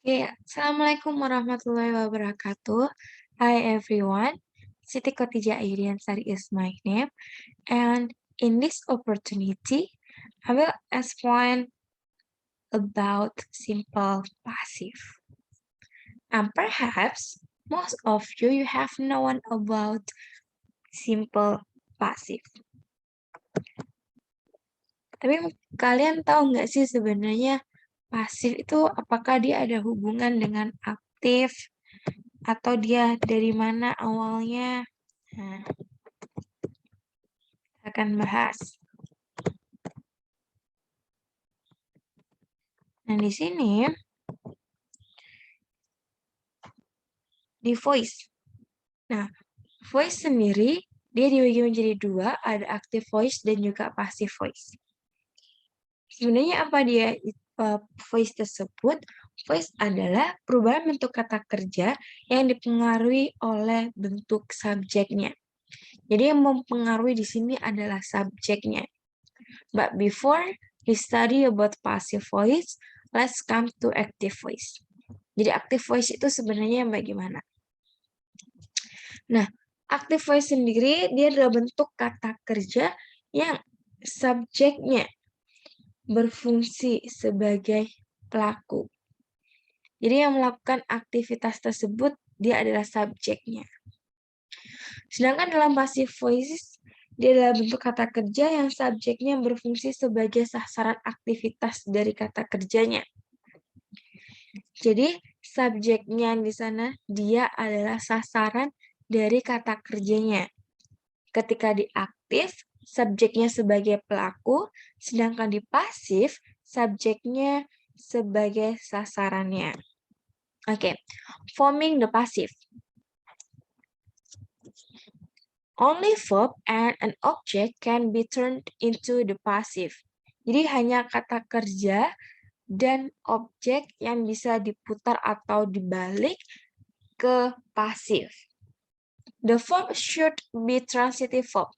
Okay, Assalamualaikum warahmatullahi wabarakatuh. Hi everyone, Siti Khotijah Airiansari is my name, and in this opportunity, I will explain about simple passive. And perhaps most of you have known about simple passive. Tapi kalian tahu nggak sih sebenarnya pasif itu apakah dia ada hubungan dengan aktif atau dia dari mana awalnya? Nah, akan bahas. Nah, di sini di voice. Nah, voice sendiri dia dibagi menjadi dua, ada active voice dan juga passive voice. Sebenarnya apa dia voice tersebut? Voice adalah perubahan bentuk kata kerja yang dipengaruhi oleh bentuk subjeknya. Jadi yang mempengaruhi di sini adalah subjeknya. But before we study about passive voice, let's come to active voice. Jadi active voice itu sebenarnya bagaimana? Nah, active voice sendiri dia adalah bentuk kata kerja yang subjeknya berfungsi sebagai pelaku. Jadi yang melakukan aktivitas tersebut dia adalah subjeknya. Sedangkan dalam passive voice dia adalah bentuk kata kerja yang subjeknya berfungsi sebagai sasaran aktivitas dari kata kerjanya. Jadi subjeknya di sana dia adalah sasaran dari kata kerjanya. Ketika di aktif, subjeknya sebagai pelaku, sedangkan di pasif, subjeknya sebagai sasarannya. Oke, forming the passive. Only verb and an object can be turned into the passive. Jadi hanya kata kerja dan objek yang bisa diputar atau dibalik ke pasif. The verb should be transitive verb.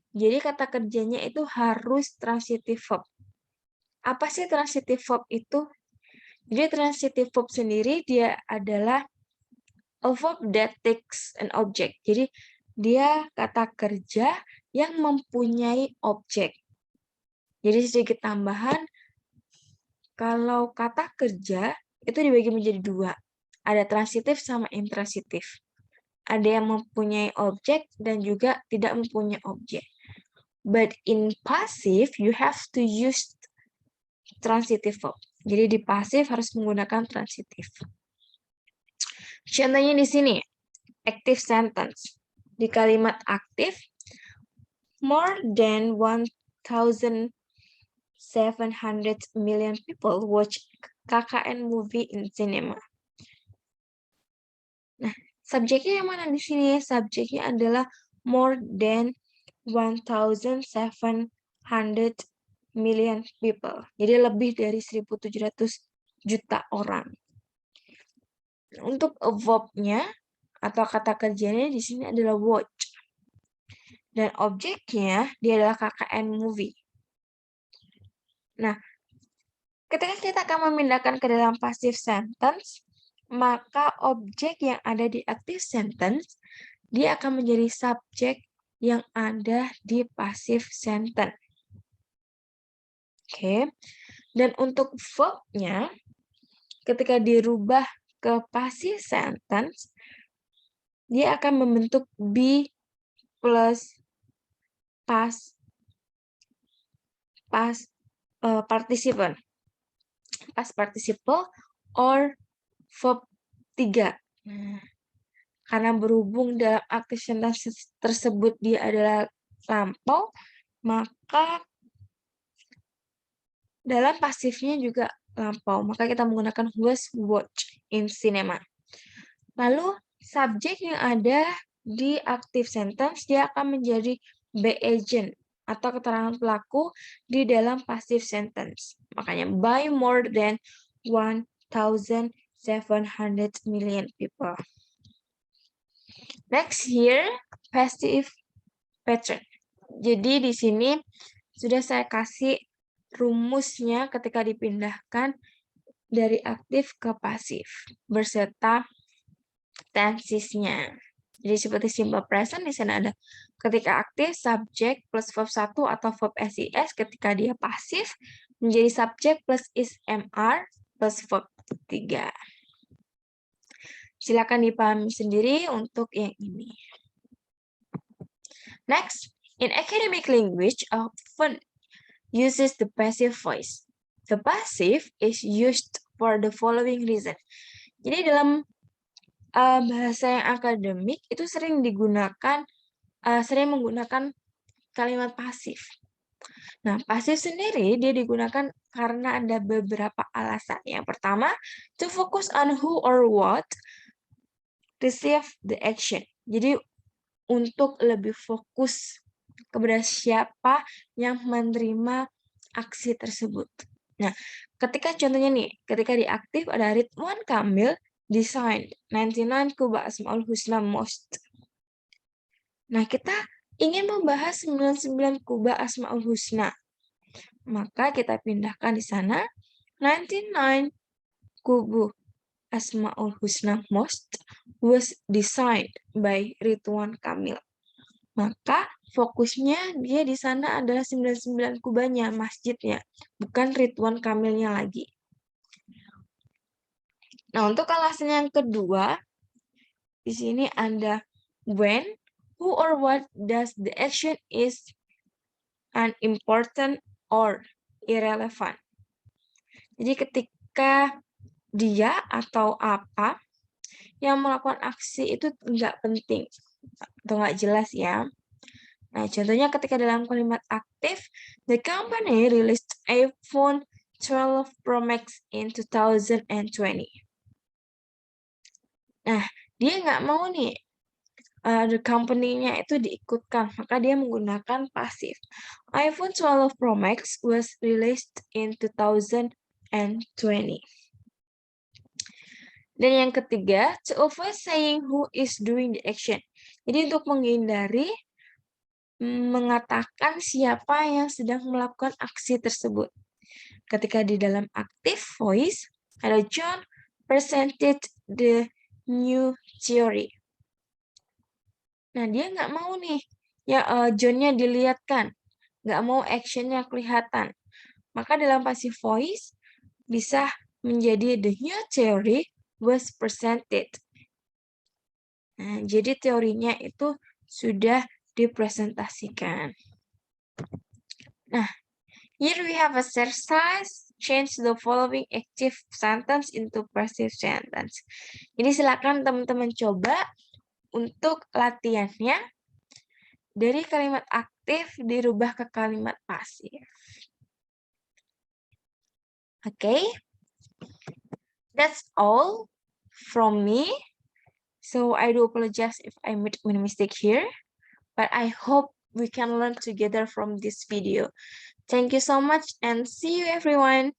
Jadi kata kerjanya itu harus transitive verb. Apa sih transitive verb itu? Jadi transitive verb sendiri dia adalah a verb that takes an object. Jadi dia kata kerja yang mempunyai objek. Jadi sedikit tambahan, kalau kata kerja itu dibagi menjadi dua. Ada transitif sama intransitif. Ada yang mempunyai objek dan juga tidak mempunyai objek. But in passive, you have to use transitive verb. Jadi di pasif harus menggunakan transitif. Contohnya di sini, active sentence. Di kalimat aktif, more than 1,700 million people watch KKN movie in cinema. Nah, subjeknya yang mana di sini? Subjeknya adalah more than 1,700 million people. Jadi lebih dari 1.700 juta orang. Untuk verb-nya atau kata kerjanya di sini adalah watch. Dan objeknya dia adalah KKN movie. Nah, ketika kita akan memindahkan ke dalam passive sentence, maka objek yang ada di active sentence dia akan menjadi subjek yang ada di passive sentence. Oke. Dan untuk verb-nya ketika dirubah ke passive sentence dia akan membentuk be plus past participle. Past participle or verb 3. Nah, karena berhubung dalam active sentence tersebut dia adalah lampau, maka dalam pasifnya juga lampau. Maka kita menggunakan was watch in cinema. Lalu subjek yang ada di active sentence dia akan menjadi be agent atau keterangan pelaku di dalam passive sentence. Makanya by more than 1,700 million people. Next here, passive pattern. Jadi di sini sudah saya kasih rumusnya ketika dipindahkan dari aktif ke pasif berserta tensesnya. Jadi seperti simple present di sana ada ketika aktif subjek plus verb 1 atau verb SIS, ketika dia pasif menjadi subjek plus is MR plus verb 3. Silakan dipahami sendiri untuk yang ini. Next, in academic language often uses the passive voice. The passive is used for the following reason. Jadi dalam bahasa yang akademik itu sering menggunakan kalimat pasif. Nah, pasif sendiri dia digunakan karena ada beberapa alasan. Yang pertama, to focus on who or what receive the action. Jadi untuk lebih fokus kepada siapa yang menerima aksi tersebut. Nah, ketika contohnya nih, ketika di aktif ada Ridwan Kamil designed 99 kubah Asmaul Husna most. Nah, kita ingin membahas 99 kubah Asmaul Husna. Maka kita pindahkan di sana 99 kubu Asmaul Husna most was designed by Ridwan Kamil. Maka fokusnya dia di sana adalah 99 kubahnya, masjidnya, bukan Ridwan Kamilnya lagi. Nah, untuk alasan yang kedua, di sini ada when, who or what does the action is unimportant or irrelevant. Jadi ketika dia atau apa yang melakukan aksi itu nggak penting atau nggak jelas ya. Nah, contohnya ketika dalam kalimat aktif, the company released iPhone 12 Pro Max in 2020. Nah, dia nggak mau nih the company-nya itu diikutkan, maka dia menggunakan pasif. iPhone 12 Pro Max was released in 2020. Dan yang ketiga, to avoid saying who is doing the action. Jadi untuk menghindari mengatakan siapa yang sedang melakukan aksi tersebut. Ketika di dalam active voice, ada John presented the new theory. Nah, dia nggak mau nih, ya John-nya dilihatkan, nggak mau action-nya kelihatan. Maka dalam passive voice bisa menjadi the new theory was presented. Nah, jadi teorinya itu sudah dipresentasikan. Nah, here we have exercise. Change the following active sentence into passive sentence. Jadi silakan teman-teman coba untuk latihannya dari kalimat aktif dirubah ke kalimat pasif. Okay, that's all from me. So I do apologize if I made a mistake here, but I hope we can learn together from this video. Thank you so much and see you everyone.